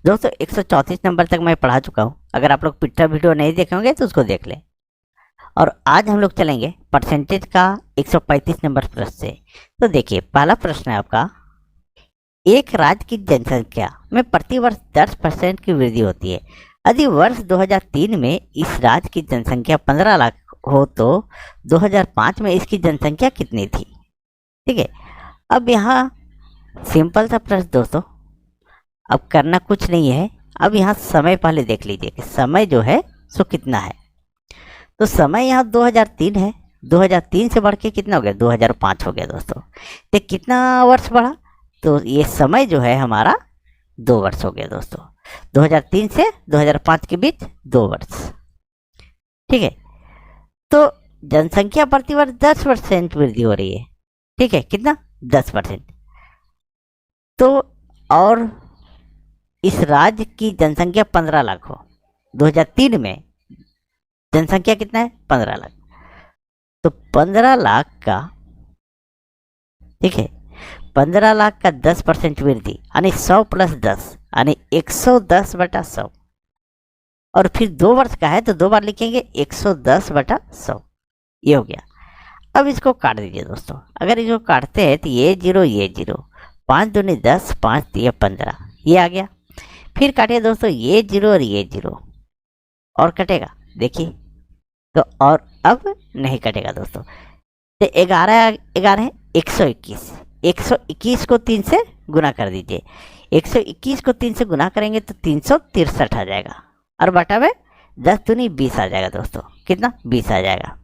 दोस्तों 134 नंबर तक मैं पढ़ा चुका हूँ। अगर आप लोग पिछला वीडियो नहीं देखे होंगे तो उसको देख लें। और आज हम लोग चलेंगे परसेंटेज का 135 नंबर प्रश्न से। तो देखिए, पहला प्रश्न है आपका, एक राज्य की जनसंख्या में प्रतिवर्ष 10% की वृद्धि होती है। यदि वर्ष 2003 में इस राज्य की जनसंख्या 15 लाख हो तो 2005 में इसकी जनसंख्या कितनी थी? ठीक है, अब यहाँ सिंपल सा प्रश्न दोस्तों, अब करना कुछ नहीं है। अब यहाँ समय पहले देख लीजिए कि समय जो है सो कितना है। तो समय यहाँ 2003 है, 2003 से बढ़ के कितना हो गया, 2005 हो गया दोस्तों। तो कितना वर्ष बढ़ा, तो ये समय जो है हमारा 2 वर्ष हो गया दोस्तों। 2003 से 2005 के बीच 2 वर्ष। ठीक है, तो जनसंख्या प्रतिवर्ष 10% वृद्धि हो रही है। ठीक है, कितना, 10%। तो और इस राज्य की जनसंख्या 15 लाख हो, 2003 में जनसंख्या कितना है, 15 लाख। तो 15 लाख का, ठीक है, 15 लाख का 10% वृद्धि यानी 100 + 10 यानी 110/100। और फिर 2 वर्ष का है तो 2 बार लिखेंगे, 110/100। ये हो गया। अब इसको काट दीजिए दोस्तों। अगर इसको काटते हैं तो ये 0, 5 दूनी 10, 5 × 15, ये आ गया। फिर काटिए दोस्तों, ये 0 और ये 0, और कटेगा, देखिए। तो और अब नहीं कटेगा दोस्तों। तो 11 11 है 121। 121 को 3 से गुना कर दीजिए। 121 को 3 से गुना करेंगे तो 363 आ जाएगा, और बटा में 10 दूनी 20 आ जाएगा दोस्तों। कितना, 20 आ जाएगा।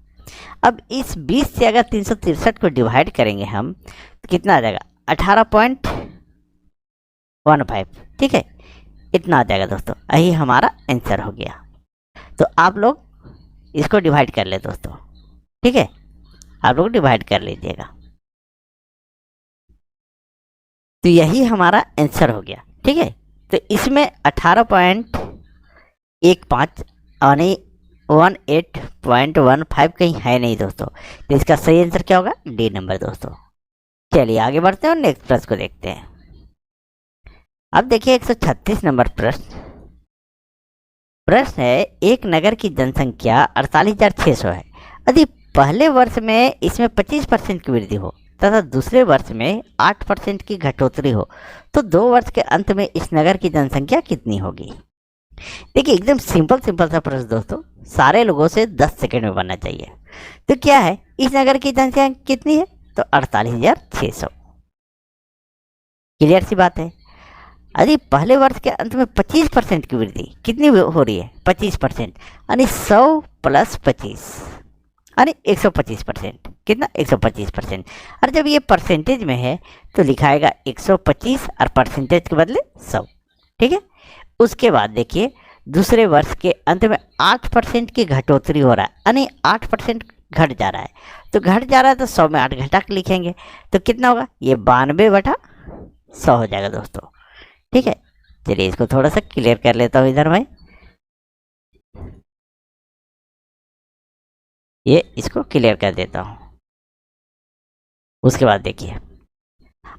अब इस 20 से अगर 363 को डिवाइड करेंगे हम तो कितना आ जाएगा, 18.15। ठीक है, इतना आ जाएगा दोस्तों। यही हमारा आंसर हो गया। तो आप लोग इसको डिवाइड कर ले दोस्तों। ठीक है, आप लोग डिवाइड कर लीजिएगा। तो यही हमारा आंसर हो गया। ठीक है, तो इसमें 18.15 यानी 18.15 कहीं है नहीं दोस्तों। तो इसका सही आंसर क्या होगा, डी नंबर दोस्तों। चलिए आगे बढ़ते हैं और नेक्स्ट प्रश्न को देखते हैं। अब देखिए 136 नंबर प्रश्न है, एक नगर की जनसंख्या 48,600 है। यदि पहले वर्ष में इसमें 25% की वृद्धि हो तथा दूसरे वर्ष में 8% की घटोतरी हो तो 2 वर्ष के अंत में इस नगर की जनसंख्या कितनी होगी? देखिए, एकदम सिंपल सा प्रश्न दोस्तों, सारे लोगों से 10 सेकंड में बनना चाहिए। तो क्या है, इस नगर की जनसंख्या कितनी है, तो 48,600। क्लियर सी बात है। यदि पहले वर्ष के अंत में 25% की वृद्धि कितनी हो रही है, 25%, यानी 100 + 25 यानी 125%। कितना, 125%। और जब ये परसेंटेज में है तो लिखाएगा 125 और परसेंटेज के बदले 100। ठीक है, उसके बाद देखिए दूसरे वर्ष के अंत में 8% की घटोतरी हो रहा है, यानी 8% घट जा रहा है। तो घट जा रहा है तो 100 में 8 घटा के लिखेंगे तो कितना होगा, ये 92/100 हो जाएगा दोस्तों। ठीक है, चलिए इसको थोड़ा सा क्लियर कर लेता हूँ इधर मैं, ये इसको क्लियर कर देता हूँ। उसके बाद देखिए,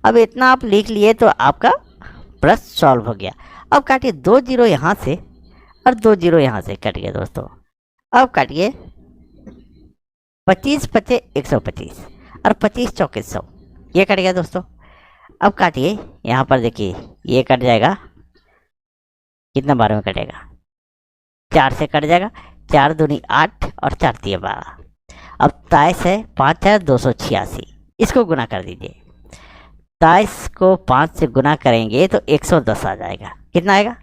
अब इतना आप लिख लिए तो आपका प्रश्न सॉल्व हो गया। अब काटिए, 2 0 यहाँ से और 2 0 यहाँ से कट गया दोस्तों। अब काटिए, 25 × 5 = 125 और 25 × 4 = 100, ये कट गया दोस्तों। अब काटिए, यहाँ पर देखिए ये कट जाएगा, कितना बार में कटेगा, 4 से कट जाएगा, 4 दूनी 8 और 4 × 3 = 12। अब 23 है, 5 है 286, इसको गुना कर दीजिए। 23 को 5 से गुना करेंगे तो 110 आ जाएगा। कितना आएगा,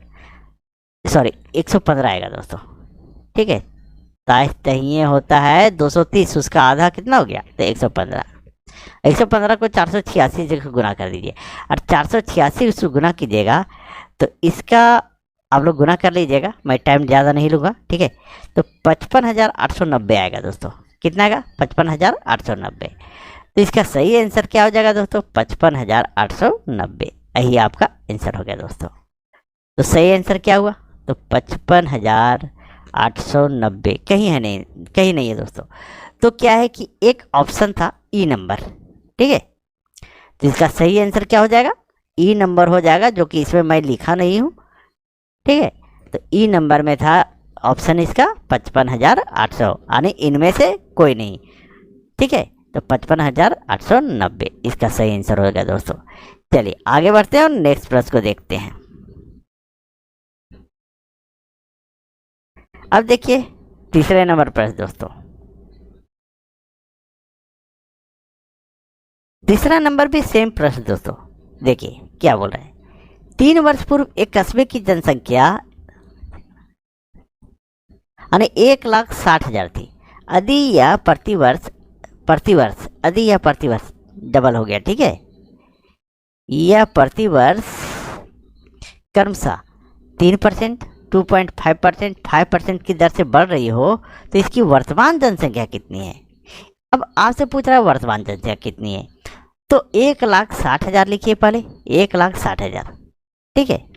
सॉरी 115 आएगा दोस्तों। ठीक है, 23 तहिए होता है 230, उसका आधा कितना हो गया, तो 115। 115 को 486 से गुना कर दीजिए, और 486 उसको गुना कीजिएगा तो इसका आप लोग गुना कर लीजिएगा, मैं टाइम ज़्यादा नहीं लूँगा। ठीक है, तो 55,890 आएगा दोस्तों। कितना आएगा, 55,890। तो इसका सही आंसर क्या हो जाएगा दोस्तों, 55,890। यही आपका आंसर हो गया दोस्तों। तो सही आंसर क्या हुआ, तो 55,890 कहीं है नहीं, कहीं नहीं है दोस्तों। तो क्या है कि एक ऑप्शन था ई नंबर। ठीक है, तो इसका सही आंसर क्या हो जाएगा, ई नंबर हो जाएगा, जो कि इसमें मैं लिखा नहीं हूँ। ठीक है। तो ई नंबर में था ऑप्शन इसका 55,800, यानी इनमें से कोई नहीं। ठीक है, तो 55,890 इसका सही आंसर होगा दोस्तों। चलिए आगे बढ़ते हैं और नेक्स्ट प्रश्न को देखते हैं। अब देखिए तीसरे नंबर प्रश्न दोस्तों। तीसरा नंबर भी सेम प्रश्न दोस्तों। देखिए क्या बोल रहा है। 3 वर्ष पूर्व एक कस्बे की जनसंख्या यानी 1,60,000 थी। यदि यह प्रतिवर्ष यदि यह प्रतिवर्ष डबल हो गया, ठीक है, यह प्रतिवर्ष क्रमशः 3%, 2.5%, 5% की दर से बढ़ रही हो तो इसकी वर्तमान जनसंख्या कितनी है। अब आपसे पूछ रहा है वर्तमान जनसंख्या कितनी है, तो 1,60,000 लिखिए पहले, 1,60,000, ठीक है,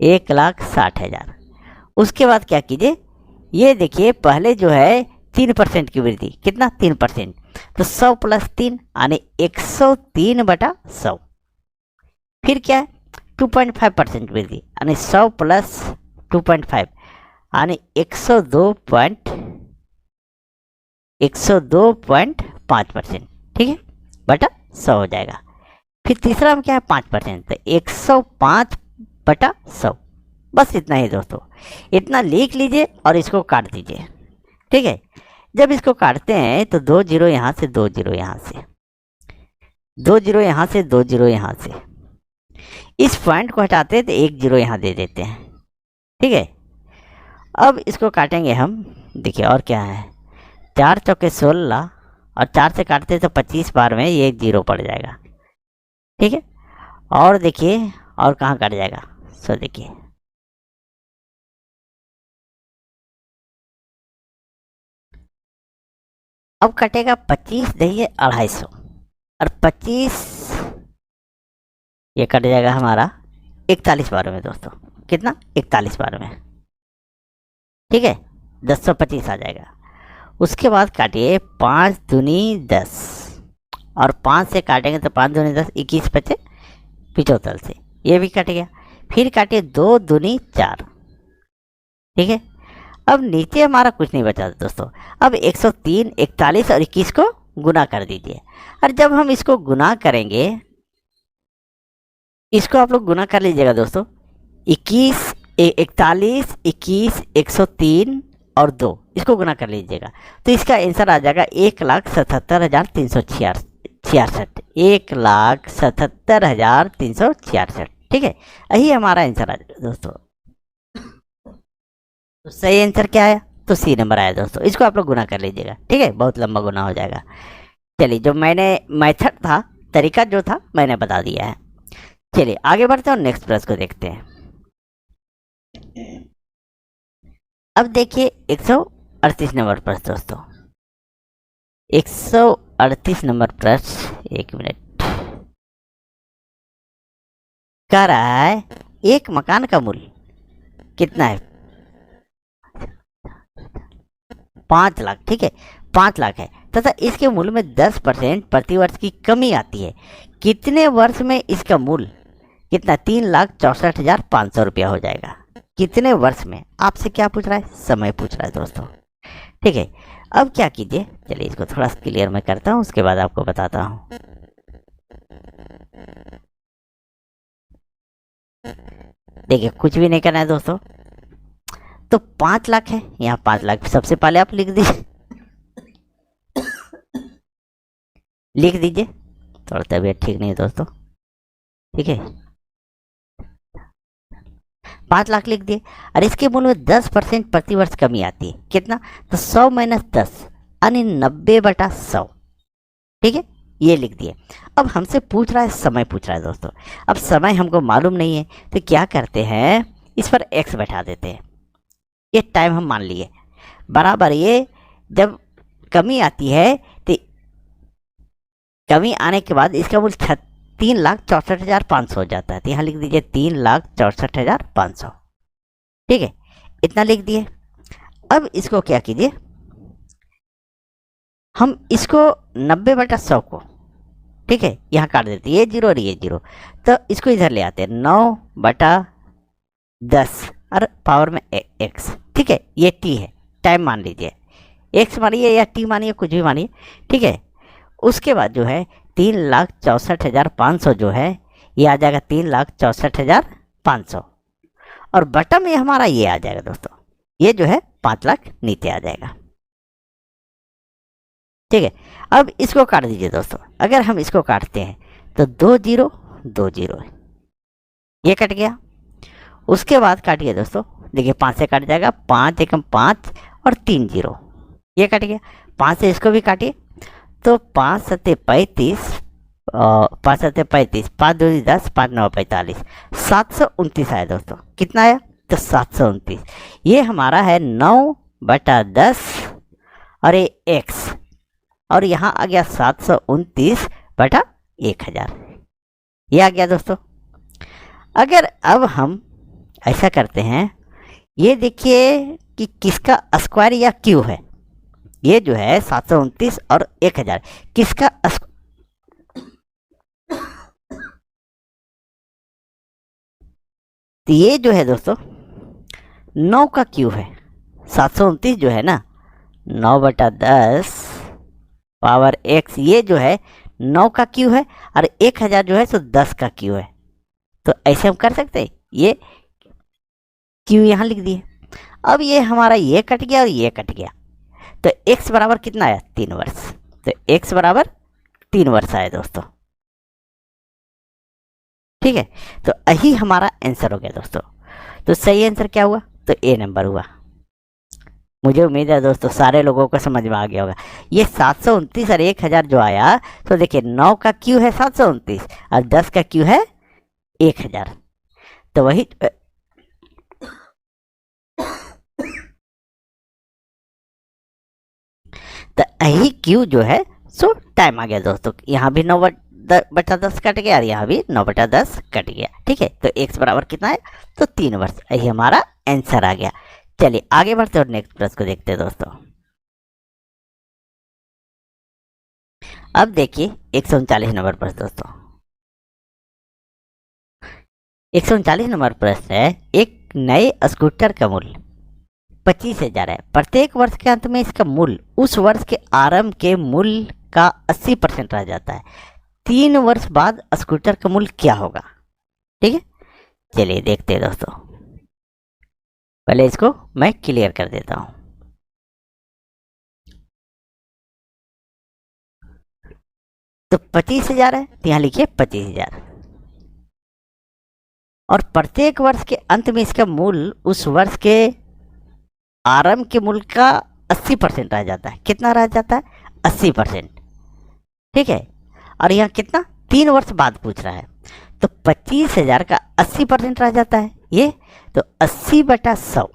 1,60,000। उसके बाद क्या कीजिए, ये देखिए पहले जो है 3% की वृद्धि, कितना 3%, तो 100 + 3 यानी 103/100। फिर क्या है 2.5% वृद्धि यानी 100 + 2.5 यानी 102.5%, ठीक है, बटा 100 हो जाएगा। फिर तीसरा में क्या है 5%, तो 105/100। बस इतना ही दोस्तों, इतना लिख लीजिए और इसको काट दीजिए, ठीक है। जब इसको काटते हैं तो 2 जीरो यहाँ से, 2 जीरो यहाँ से, 2 जीरो यहाँ से, 2 जीरो यहाँ से, इस पॉइंट को हटाते हैं तो 1 जीरो यहाँ दे देते हैं, ठीक है। अब इसको काटेंगे हम, देखिए और क्या है, 4 चौके 16 और 4 से काटते हैं तो 25 बार में ये 1 जीरो पड़ जाएगा, ठीक है। और देखिए और कहाँ कट जाएगा, सो देखिए अब कटेगा 25 दही 250 और 25 ये कट जाएगा हमारा 41 बार में दोस्तों, कितना 41 बार में, ठीक है, 1025 आ जाएगा। उसके बाद काटिए 5 दूनी 10 और 5 से काटेंगे तो 5 दूनी 10, 21 बचे 75 से, ये भी कट गया। फिर काटिए 2 दूनी 4, ठीक है। अब नीचे हमारा कुछ नहीं बचा दोस्तों। अब 103, 41 और 21 को गुना कर दीजिए। और जब हम इसको गुना करेंगे, इसको आप लोग गुना कर लीजिएगा दोस्तों, 21, 41, 21, 103 और 2, इसको गुना कर लीजिएगा तो इसका आंसर आ जाएगा 1,77,366, 1,77,366, ठीक है। यही हमारा आंसर आ जाएगा दोस्तों। तो सही आंसर क्या आया, तो सी नंबर आया दोस्तों। इसको आप लोग गुना कर लीजिएगा, ठीक है, बहुत लंबा गुना हो जाएगा। चलिए जो मैंने मेथड था, तरीका जो था मैंने बता दिया है। चलिए आगे बढ़ते हैं और नेक्स्ट प्रश्न को देखते हैं। अब देखिए 138 नंबर प्रश्न दोस्तों, 138 नंबर प्रश्न, 1 मिनट, कह रहा है एक मकान का मूल्य कितना है, 5 लाख, ठीक है, 5 लाख है तथा इसके मूल्य में 10% प्रतिवर्ष की कमी आती है। कितने वर्ष में इसका मूल्य कितना, 3,64,500 रुपया हो जाएगा। कितने वर्ष में, आपसे क्या पूछ रहा है, समय पूछ रहा है दोस्तों, ठीक है। अब क्या कीजिए, चलिए इसको थोड़ा क्लियर मैं करता हूँ, उसके बाद आपको बताता हूँ। देखिए कुछ भी नहीं करना है दोस्तों, तो 5 लाख है, यहाँ 5 लाख सबसे पहले आप लिख दीजिए, लिख दीजिए, थोड़ा तबीयत ठीक नहीं है दोस्तों, ठीक है, 5 लाख लिख दिए। और इसके मूल्य में 10% प्रतिवर्ष कमी आती है, कितना, तो 100 - 10 यानी 90/100, ठीक है, ये लिख दिए। अब हमसे पूछ रहा है समय, पूछ रहा है दोस्तों। अब समय हमको मालूम नहीं है तो क्या करते हैं, इस पर x बैठा देते हैं, ये टाइम हम मान लिए बराबर, ये जब कमी आती है तो कमी आने के बाद इसका मूल्य 3,64,500 हो जाता है, तो यहाँ लिख दीजिए 3,64,500, ठीक है, इतना लिख दिए। अब इसको क्या कीजिए, हम इसको 90/100 को, ठीक है, यहाँ काट देते, ये जीरो और ये जीरो, तो इसको इधर ले आते हैं, 9/100 10 और पावर में x, ठीक है, ये t है, टाइम मान लीजिए, x मानिए या t मानिए, कुछ भी मानिए, ठीक है। उसके बाद जो है 3,64,500 जो है ये आ जाएगा 3,64,500, और बटम में हमारा ये आ जाएगा दोस्तों, ये जो है 5 लाख नीचे आ जाएगा, ठीक है। अब इसको काट दीजिए दोस्तों, अगर हम इसको काटते हैं तो 2 0 2 0 ये कट गया। उसके बाद काटिए दोस्तों, देखिए 5 से कट जाएगा, 5 एकम 5 और 3 0 ये कट गया। 5 से इसको भी काटिए तो 5 सत्ते 35, 5 सत्ते 35, 5 दूनी 10, 5 9 45, 729 आया दोस्तों। कितना आया? तो 729। ये हमारा है 9/10 और ये x, और यहाँ आ गया 729/1000, ये आ गया दोस्तों। अगर अब हम ऐसा करते हैं, ये देखिए कि किसका स्क्वायर या क्यू है, ये जो है 729 और 1000 किसका तो ये जो है दोस्तों 9 का क्यू है। 729 जो है ना 9/10 पावर x, ये जो है 9 का क्यू है, और 1000 जो है सो 10 का क्यू है। तो ऐसे हम कर सकते हैं, ये क्यू यहाँ लिख दिए। अब ये हमारा ये कट गया और ये कट गया, तो x बराबर कितना आया? 3 वर्ष। तो x बराबर 3 वर्ष आया दोस्तों, ठीक है। तो यही हमारा आंसर हो गया दोस्तों। तो सही आंसर क्या हुआ? तो ए नंबर हुआ। मुझे उम्मीद है दोस्तों सारे लोगों को समझ में आ गया होगा। ये 729 और 1000 जो आया, तो देखिए 9 का क्यू है 729 और 10 का क्यू है 1000, तो वही तो यही क्यू जो है सो टाइम आ गया दोस्तों। यहाँ भी 9/10 कट गया और यहाँ भी 9/10 कट गया, ठीक है। तो x बराबर कितना है? तो 3 वर्ष। यही हमारा आंसर आ गया। चलिए आगे बढ़ते और नेक्स्ट प्रश्न को देखते हैं दोस्तों। अब देखिए 139 नंबर प्रश्न दोस्तों। 139 नंबर प्रश्न है, एक नए स्कूटर का मूल्य 25,000 है। प्रत्येक वर्ष के अंत में इसका मूल्य उस वर्ष के आरंभ के मूल्य का 80% रह जाता है। 3 वर्ष बाद स्कूटर का मूल्य क्या होगा? ठीक है, चलिए देखते हैं दोस्तों। पहले इसको मैं क्लियर कर देता हूं। तो 25,000 है, तो यहां लिखिए 25,000, और प्रत्येक वर्ष के अंत में इसका मूल्य उस वर्ष के आरंभ के मूल्य का 80% रह जाता है। कितना रह जाता है? 80%, ठीक है। और यहाँ कितना? 3 वर्ष बाद पूछ रहा है, तो 25,000 का 80% रह जाता है ये, तो 80/100,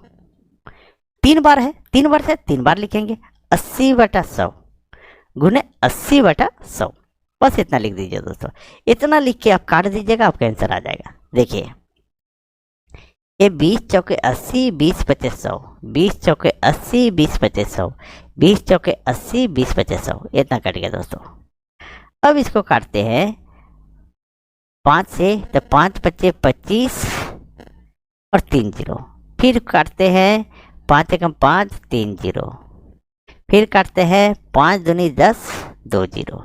3 बार है, 3 वर्ष है, 3 बार लिखेंगे, 80/100 गुने 80/100, बस इतना लिख दीजिए दोस्तों। इतना लिख के आप काट दीजिएगा, आपका आंसर आ जाएगा। देखिए ये 20 चौके 80, 20 25 100, 20 चौके 80, 20 25 100, 20 चौके 80, 20 25 100, इतना कट गया दोस्तों। अब इसको काटते हैं 5 से, तो 5 25 25 और 3 0, फिर काटते हैं 5 एकम 5 3 0, फिर काटते हैं 5 दूनी 10 2 0,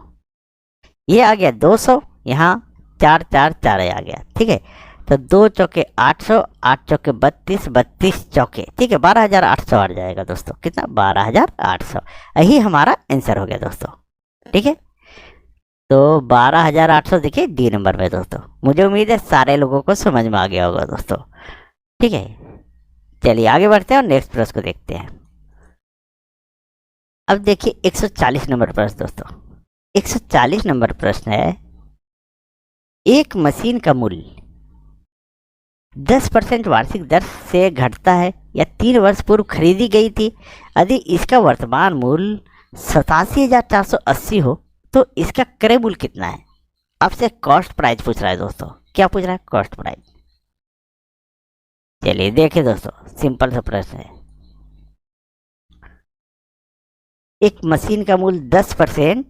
ये आ गया 200, यहाँ 4 4 4 आ गया, ठीक है। तो 2 चौके 800, 8 चौके 32, 32 चौके, ठीक है, 12,800 आ जाएगा दोस्तों। कितना? 12,800। यही हमारा आंसर हो गया दोस्तों, ठीक है। तो 12,800 देखिए डी नंबर में दोस्तों। मुझे उम्मीद है सारे लोगों को समझ में आ गया होगा दोस्तों, ठीक है। चलिए आगे बढ़ते हैं और नेक्स्ट प्रश्न को देखते हैं। अब देखिए 140 नंबर प्रश्न दोस्तों। 140 नंबर प्रश्न है, एक मशीन का मूल्य 10% वार्षिक दर से घटता है या 3 वर्ष पूर्व खरीदी गई थी। यदि इसका वर्तमान मूल्य 87,480 हो तो इसका क्रय मूल्य कितना है? आपसे कॉस्ट प्राइस पूछ रहा है दोस्तों। क्या पूछ रहा है? Cost price. चलिए देखिए दोस्तों, सिंपल सा प्रश्न है। एक मशीन का मूल्य 10%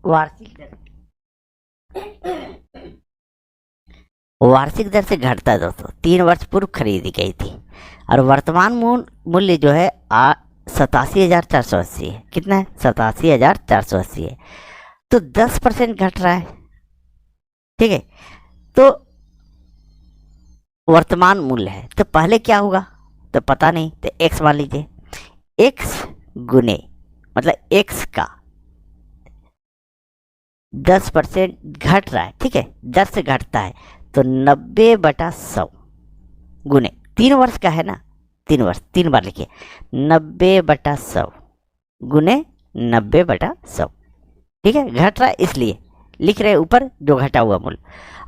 वार्षिक दर वार्षिक दर से घटता है दोस्तों, 3 वर्ष पूर्व खरीदी गई थी, और वर्तमान मूल्य जो है 87,480 है। कितना है? 87,480 है। तो 10% घट रहा है, ठीक है। तो वर्तमान मूल्य है, तो पहले क्या होगा तो पता नहीं, तो एक्स मान लीजिए, एक्स गुने मतलब एक्स का 10% घट रहा है, ठीक है, 10 से घटता है, तो 90/100 गुने 3 वर्ष का है ना, 3 वर्ष, 3 बार लिखिए, 90/100 गुने 90/100, ठीक है। घट रहा है इसलिए लिख रहे ऊपर जो घटा हुआ मूल्य,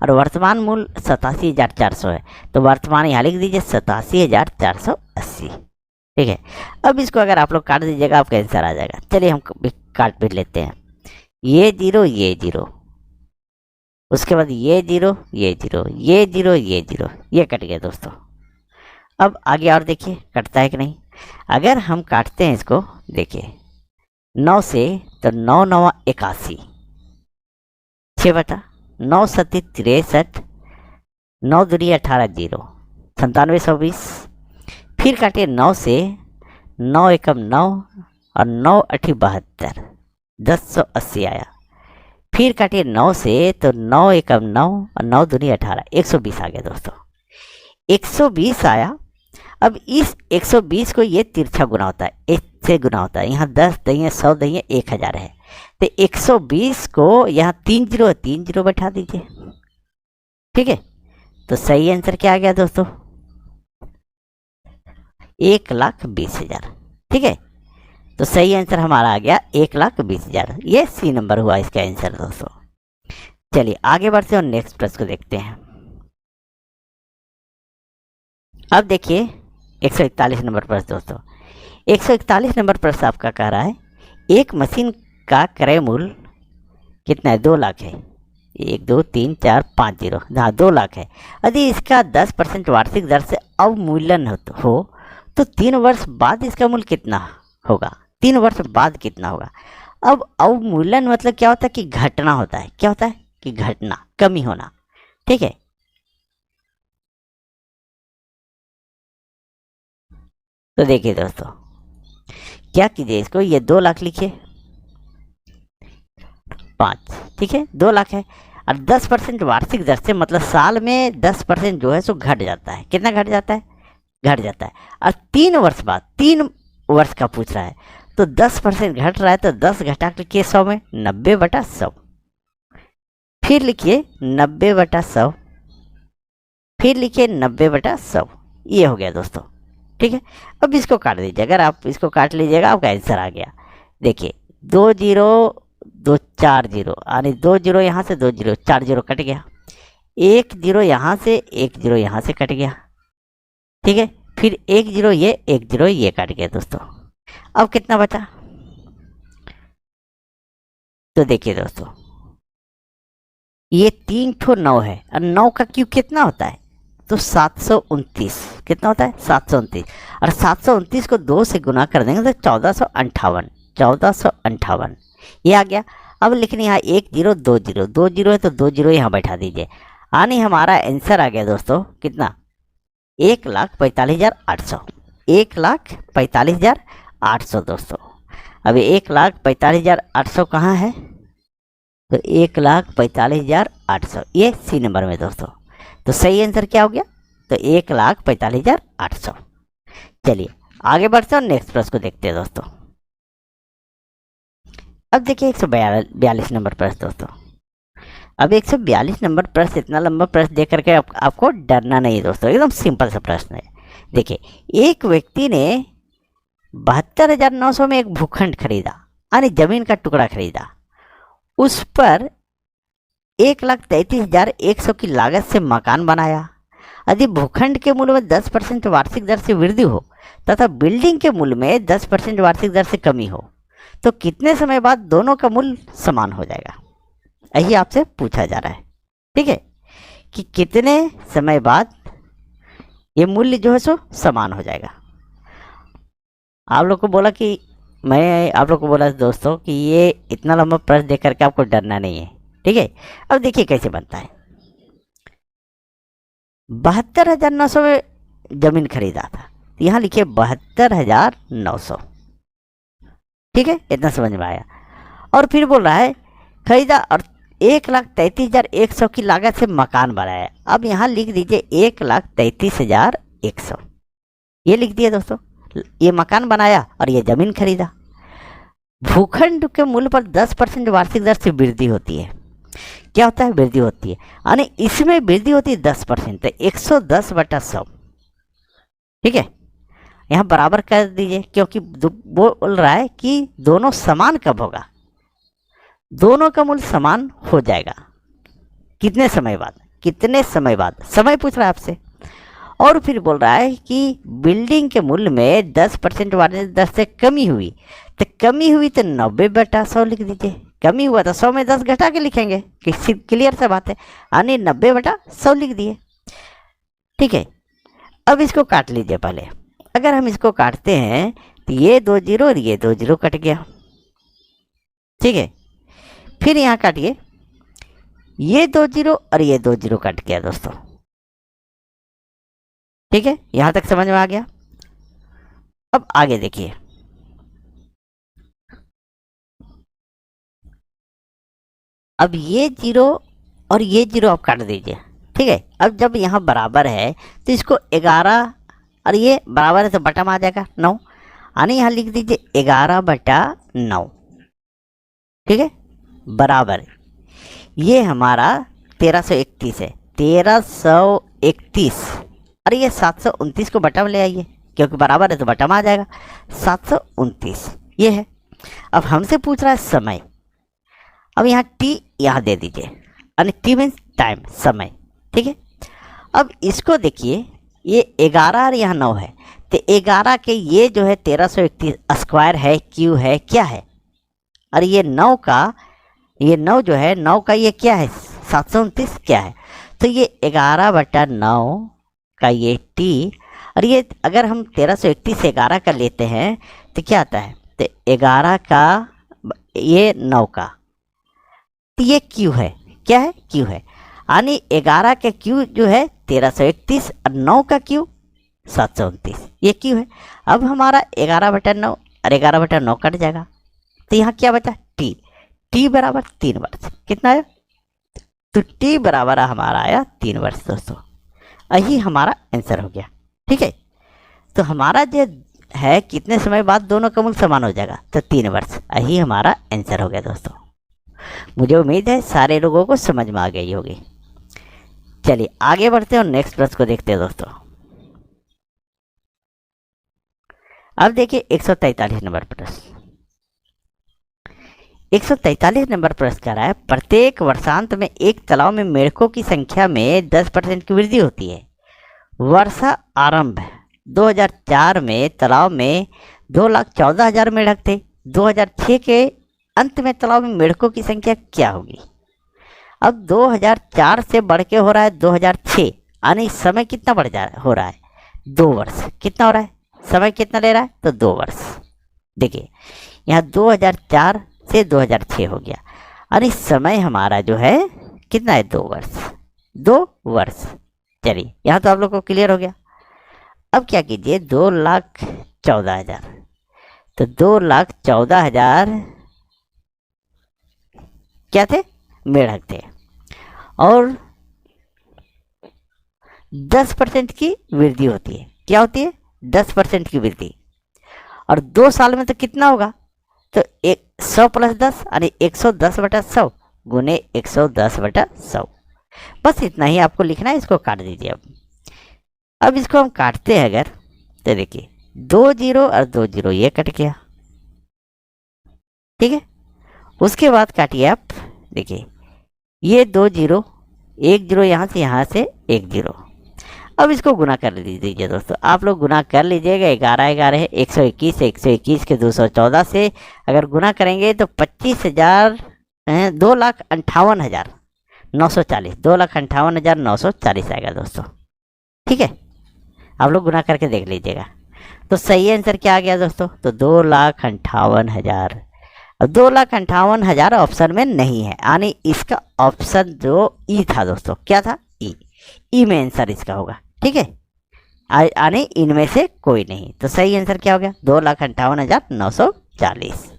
और वर्तमान मूल्य 87,400 है, तो वर्तमान यहाँ लिख दीजिए 87,480, ठीक है। अब इसको अगर आप लोग काट दीजिएगा आपका आंसर आ जाएगा। चलिए हम काट पीट लेते हैं, ये जीरो ये जीरो, उसके बाद ये जीरो ये जीरो ये जीरो ये जीरो, ये कट गया दोस्तों। अब आगे और देखिए कटता है कि नहीं। अगर हम काटते हैं इसको, देखिए 9 से, तो 9 9 81, 6/9 7 63, 9 दूनी 18 0, 9720। फिर काटिए 9 से, 9 एकम 9 और 9 8 72, 1080 आया। फिर काटिए 9 से, तो 9 एकम 9 और 9 दूनी 18, 120 आ गया दोस्तों, 120 आया। अब इस 120 को ये तिरछा गुना होता है, 1 से गुना होता है, यहाँ 10 दही 100 दही 1000 है, तो 120 को यहाँ 3 0 बैठा दीजिए, ठीक है। तो सही आंसर क्या आ गया दोस्तों? 1,20,000, ठीक है। तो सही आंसर हमारा आ गया 1,20,000। ये सी नंबर हुआ इसका आंसर दोस्तों। चलिए आगे बढ़ते हैं और नेक्स्ट प्रश्न को देखते हैं। अब देखिए 141 नंबर प्रश्न दोस्तों। 141 नंबर प्रश्न आपका कह रहा है, एक मशीन का क्रय मूल्य कितना है? 2 लाख है। 1 2 3 4 5 0, हाँ 2 लाख है। यदि इसका 10% वार्षिक दर से अवमूल्यन हो तो 3 वर्ष बाद इसका मूल्य कितना होगा? 3 वर्ष बाद कितना होगा? अब अवमूल्यन मतलब क्या होता है कि घटना होता है। क्या होता है कि घटना, कमी होना, ठीक है। तो देखिए दोस्तों, क्या कीजिए इसको, ये 2 लाख लिखिए, 5, ठीक है, 2 लाख है, और 10% वार्षिक दर से मतलब साल में 10% जो है सो घट जाता है। कितना घट जाता है? घट जाता है। और 3 वर्ष बाद, 3 वर्ष का पूछ रहा है, तो 10% घट रहा है, तो 10 घटा के लिखिए 100 में, 90/100, फिर लिखिए 90/100, फिर लिखिए 90/100, ये हो गया दोस्तों, ठीक है। अब इसको काट दीजिए, अगर आप इसको काट लीजिएगा आपका आंसर आ गया। देखिए 2 0 2 4 0, यानी 2 0 यहाँ से 2 0, 4 0 कट गया, 1 0 यहाँ से 1 0 यहाँ से कट गया, ठीक है। फिर 1 0 ये 1 0 ये कट गया दोस्तों। अब कितना बचा? तो देखिए दोस्तों, ये 3 ठो 9 है, और 9 का क्यूब कितना होता है? तो 729। कितना होता है? 729, और 729 को 2 से गुना कर देंगे तो 1458, 1458 ये आ गया। अब लिखने यहाँ 1 0 2 0, 2 0 है तो 2 0 यहाँ बैठा दीजिए, यानी हमारा आंसर आ गया दोस्तों कितना? 1,45,800, 1,45,800 दोस्तों। अब 1,45,800 कहाँ है? तो 1,45,800 ये सी नंबर में दोस्तों। तो सही आंसर क्या हो गया? तो 1,45,800। चलिए आगे बढ़ते हैं और नेक्स्ट प्रश्न को देखते हैं दोस्तों। अब देखिए 142 नंबर प्रश्न दोस्तों। अब 142 नंबर प्रश्न, इतना लंबा प्रश्न देख करके आपको डरना नहीं है दोस्तों, एकदम सिंपल सा प्रश्न है। देखिए, एक व्यक्ति ने 72,900 में एक भूखंड खरीदा, यानी जमीन का टुकड़ा खरीदा। उस पर 1,33,100 की लागत से मकान बनाया। यदि भूखंड के मूल्य में 10% वार्षिक दर से वृद्धि हो तथा बिल्डिंग के मूल्य में 10% वार्षिक दर से कमी हो तो कितने समय बाद दोनों का मूल्य समान हो जाएगा? यही आपसे पूछा जा रहा है, ठीक है, कि कितने समय बाद ये मूल्य जो है सो समान हो जाएगा। आप लोग को बोला कि मैं आप लोग को बोला दोस्तों कि ये इतना लंबा प्रश्न देख करके आपको डरना नहीं है, ठीक है। अब देखिए कैसे बनता है। 72,900 में जमीन खरीदा था, तो यहाँ लिखिए 72,900। ठीक है, इतना समझ में आया। और फिर बोल रहा है खरीदा और 1,33,100 की लागत से मकान बनाया। अब यहाँ लिख दीजिए 1,33,100, ये लिख दिया दोस्तों। ये मकान बनाया और ये जमीन खरीदा। भूखंड के मूल्य पर 10% वार्षिक दर से वृद्धि होती है। क्या होता है? वृद्धि होती है, यानी इसमें वृद्धि होती है 10%, तो 110/100। ठीक है, यहाँ बराबर कर दीजिए, क्योंकि बोल रहा है कि दोनों समान कब होगा, दोनों का मूल्य समान हो जाएगा कितने समय बाद, कितने समय बाद, समय पूछ रहा है आपसे। और फिर बोल रहा है कि बिल्डिंग के मूल्य में 10% वार्षिक दर से कमी हुई, तो कमी हुई तो 90/100 लिख दीजिए। कमी हुआ तो 100 में 10 घटा के लिखेंगे, किसी क्लियर सा बात है, यानी 90/100 लिख दिए। ठीक है, अब इसको काट लीजिए पहले। अगर हम इसको काटते हैं तो ये 2 जीरो और ये 2 जीरो कट गया। ठीक है, फिर यहाँ काटिए, ये 2 जीरो और ये 2 जीरो कट गया दोस्तों। ठीक है, यहां तक समझ में आ गया। अब आगे देखिए, अब ये जीरो और ये जीरो आप काट दीजिए। ठीक है, अब जब यहाँ बराबर है तो इसको 11 और ये बराबर है तो बटा में आ जाएगा 9, यानी यहाँ लिख दीजिए 11/9। ठीक है, बराबर ये हमारा 1331 है, 1331 और ये 729 को बटा में ले आइए, क्योंकि बराबर है तो बटा में आ जाएगा 729, ये है। अब हमसे पूछ रहा है समय, अब यहाँ टी यहाँ दे दीजिए, यानी टी मीन्स टाइम, समय। ठीक है, अब इसको देखिए, ये 11 और यहाँ 9 है, तो 11 के ये जो है 1331 स्क्वायर है, क्यू है, क्या है, और ये 9 का, ये 9 जो है 9 का ये क्या है 729 क्या है, तो ये 11/9 का ये टी, और ये अगर हम 1331 से 11 का लेते हैं तो क्या आता है, तो 11 का ये 9 का, तो ये क्यू है, क्या है, क्यू है, यानी 11 का क्यू जो है 1331 और 9 का क्यू 729, ये क्यू है। अब हमारा 11/9 और 11/9 कट जाएगा, तो यहाँ क्या बचा, टी, टी बराबर 3 वर्ष। कितना आया, तो टी बराबर हमारा आया 3 वर्ष दोस्तों। यही हमारा आंसर हो गया। ठीक है, तो हमारा जो है कितने समय बाद दोनों का मूल्य समान हो जाएगा, तो 3 वर्ष, यही हमारा आंसर हो गया दोस्तों। मुझे उम्मीद है सारे लोगों को समझ में आ गई होगी। चलिए आगे बढ़ते हैं और नेक्स्ट प्रश्न को देखते हैं दोस्तों। अब देखिए 143 नंबर प्रश्न। 143 नंबर प्रश्न कह रहा है, प्रत्येक वर्षांत में एक तालाब में मेढकों की संख्या में 10% की वृद्धि होती है। वर्षा आरंभ 2004 में तालाब में 2,14,000 मेढक थे। 2006 के अंत में तालाब में मेढकों की संख्या क्या होगी? अब 2004 से बढ़ के हो रहा है 2006, यानी समय कितना बढ़ जा हो रहा है, 2 वर्ष। कितना हो रहा है, समय कितना ले रहा है, तो 2 वर्ष। देखिए यहाँ 2004 से 2006 हो गया, यानी समय हमारा जो है कितना है, 2 वर्ष, 2 वर्ष। चलिए यहाँ तो आप लोग को क्लियर हो गया। अब क्या कीजिए, 2,14,000, तो 2,14,000 क्या थे, मेढक थे, और 10% की वृद्धि होती है। क्या होती है, 10% की वृद्धि, और 2 साल में तो कितना होगा, तो 100 + 10 यानी 110/100 गुने 110/100। बस इतना ही आपको लिखना है, इसको काट दीजिए। अब इसको हम काटते हैं अगर, तो देखिए 2 जीरो और 2 जीरो ये कट गया। ठीक है, उसके बाद काटिए आप, देखिए ये 2 जीरो, 1 जीरो यहाँ से 1 जीरो। अब इसको गुना कर लीजिए दोस्तों, आप लोग गुना कर लीजिएगा। 11 11 है 121, 121 के 214 से अगर गुना करेंगे तो 25,000 2,58,940, 2,58,940 आएगा दोस्तों। ठीक है, आप लोग गुना करके देख लीजिएगा। तो सही आंसर क्या आ गया दोस्तों, तो 2,58,000। 2,58,000 ऑप्शन में नहीं है, यानी इसका ऑप्शन जो ई था दोस्तों, क्या था, ई। ई में आंसर इसका होगा। ठीक है, यानी इनमें से कोई नहीं। तो सही आंसर क्या हो गया? 2,58,940।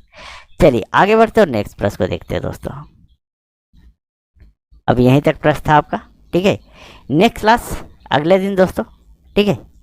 चलिए आगे बढ़ते और नेक्स्ट प्रश्न को देखते हैं दोस्तों। अब यहीं तक प्रश्न था आपका। ठीक है, नेक्स्ट क्लास अगले दिन दोस्तों। ठीक है।